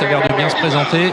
Ça a l'air de bien se présenter.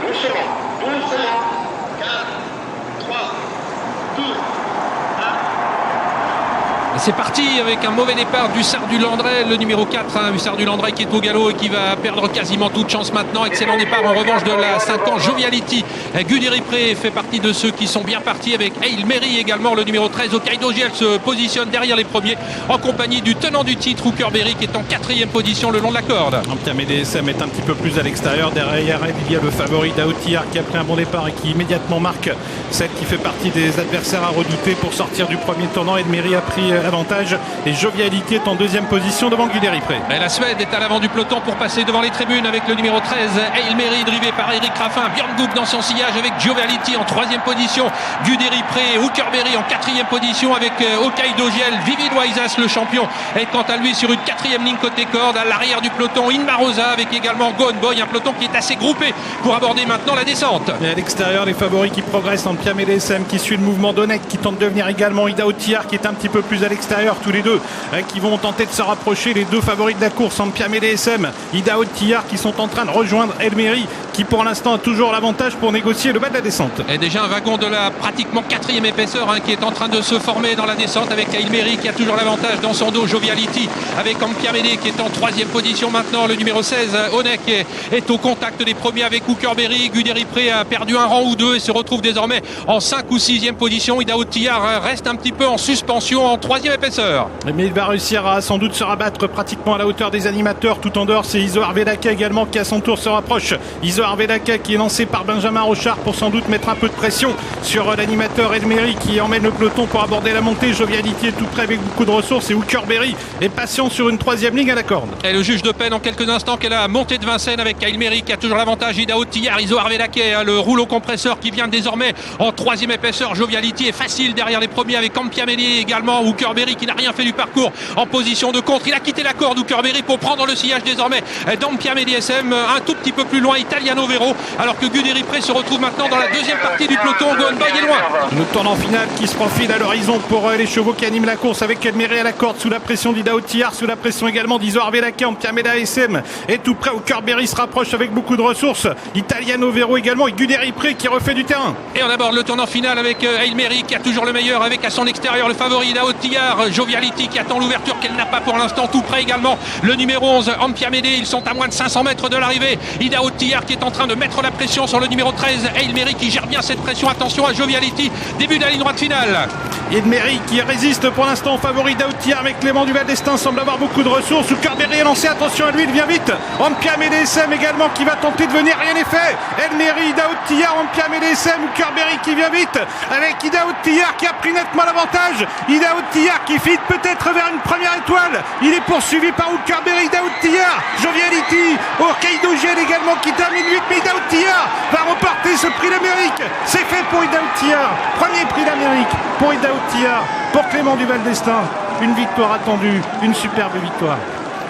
C'est parti avec un mauvais départ d'Hussard du Landrais, le numéro 4, Hussard du Landrais qui est au galop et qui va perdre quasiment toute chance maintenant. Excellent départ en revanche de la 5 ans Joviality. Guderipré fait partie de ceux qui sont bien partis avec Hail Mary également, le numéro 13. Hokkaido GL se positionne derrière les premiers en compagnie du tenant du titre, Hookerberry, qui est en 4e position le long de la corde. DSM est un petit peu plus à l'extérieur. Derrière elle, il y a le favori d'Aoutillard qui a pris un bon départ et qui immédiatement marque celle qui fait partie des adversaires à redouter pour sortir du premier tournant. Hail Mary a pris avantage et Joviality est en 2e position devant Guderipré. La Suède est à l'avant du peloton pour passer devant les tribunes avec le numéro 13 Hail Mary, drivé par Eric Raffin. Björn Goop dans son sillage avec Joviality en 3e position. Guderipré, Hookerberry en 4e position avec Hokkaido GL. Vivid Waisas, le champion, est quant à lui sur une 4e ligne côté corde. À l'arrière du peloton, Inmarosa avec également Gone Boy, un peloton qui est assez groupé pour aborder maintenant la descente. Et à l'extérieur, les favoris qui progressent en Piamé DSM qui suit le mouvement d'Onek qui tente de venir également. Idaho-Tillard qui est un petit peu plus à l'extérieur. Tous les deux qui vont tenter de se rapprocher, les deux favoris de la course en Piamé DSM. Idaho-Tillard qui sont en train de rejoindre Hail Mary qui pour l'instant a toujours l'avantage pour négocier le bas de la descente. Et déjà un wagon de la pratiquement 4e épaisseur qui est en train de se former dans la descente avec Hail Mary qui a toujours l'avantage dans son dos. Joviality avec Ampiamédé qui est en 3e position maintenant. Le numéro 16 Onek est au contact des premiers avec Hookerberry. Guderipré a perdu un rang ou deux et se retrouve désormais en 5 ou 6e position. Idaho-Tillard reste un petit peu en suspension en 3e épaisseur. Mais il va réussir à sans doute se rabattre pratiquement à la hauteur des animateurs. Tout en dehors, c'est Iso Arvedaka également qui à son tour se rapproche. Iso Arvedaka qui est lancé par Benjamin Rochard pour sans doute mettre un peu de pression sur l'animateur Hail Mary qui emmène le peloton pour aborder la montée. Joviality est tout près avec beaucoup de ressources et Hookerberry est patient sur une 3e ligne à la corde. Et le juge de peine en quelques instants qu'elle a montée de Vincennes avec Hail Mary qui a toujours l'avantage. Idaho-Tillard, Iso Arvedaka, le rouleau compresseur qui vient désormais en 3e épaisseur. Joviality est facile derrière les premiers avec Ampiamédé également. Hookerberry qui n'a rien fait du parcours en position de contre. Il a quitté la corde Hookerberry pour prendre le sillage désormais d'Ampiamé DSM un tout petit peu plus loin, Italiano Vero, alors que Guderipré se retrouve maintenant dans la 2e partie du peloton. Gone Boy est loin. Le tournant final qui se profile à l'horizon pour les chevaux qui animent la course avec Hail Mary à la corde sous la pression d'Idaho-Tillard, sous la pression également d'Iso Arvedaka. Ampiamé DSM est tout près. Hookerberry se rapproche avec beaucoup de ressources. Italiano Vero également et Guderipré qui refait du terrain. Et on aborde le tournant final avec Hail Mary qui a toujours le meilleur avec à son extérieur le favori Idaho-Tillard. Joviality qui attend l'ouverture qu'elle n'a pas pour l'instant, tout près également le numéro 11 Ampiamédé. Ils sont à moins de 500 mètres de l'arrivée. Idaho-Tillard qui est en train de mettre la pression sur le numéro 13 Hail Mary qui gère bien cette pression. Attention à Joviality, début de la ligne droite finale. Hail Mary qui résiste pour l'instant au favori d'Idaho-Tillard, mais Clément Duval d'Estaing semble avoir beaucoup de ressources. Hookerberry est lancé, attention à lui, il vient vite. Ampiamé DSM également qui va tenter de venir, rien n'est fait. Hail Mary, Idaho-Tillard, Ampiamé DSM, Hookerberry qui vient vite avec Idaho-Tillard qui a pris nettement l'avantage. Idaho-Tillard qui file peut-être vers une première étoile. Il est poursuivi par Hookerberry. Idaho-Tillard, Joviality, Hokkaido GL également qui termine 8, mais Idaho-Tillard va remporter ce prix d'Amérique. C'est fait pour Idaho-Tillard. Premier prix d'Amérique pour Idaho-Tillard, pour Clément Duval d'Estaing. Une victoire attendue, une superbe victoire.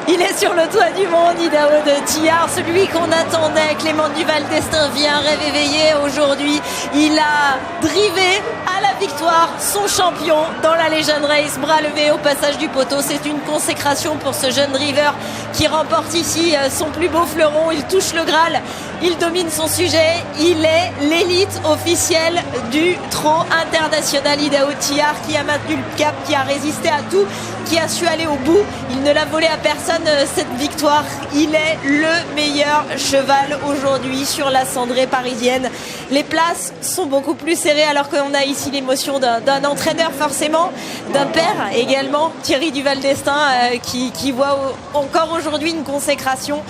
Il est sur le toit du monde, Idaho-Tillard, celui qu'on attendait. Clément Duval d'Estaing vient rêve éveillé aujourd'hui. Il a drivé à la victoire son champion dans la Legend Race. Bras levé au passage du poteau. C'est une consécration pour ce jeune driver qui remporte ici son plus beau fleuron. Il touche le Graal. Il domine son sujet. Il est l'élite officielle du trot international. Idaho-Tillard qui a maintenu le cap, qui a résisté à tout, qui a su aller au bout. Il ne l'a volé à personne cette victoire. Il est le meilleur cheval aujourd'hui sur la cendrée parisienne. Les places sont beaucoup plus serrées alors qu'on a ici l'émotion d'un entraîneur forcément, d'un père également, Thierry Duval d'Estaing qui voit encore aujourd'hui une consécration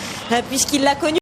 puisqu'il l'a connu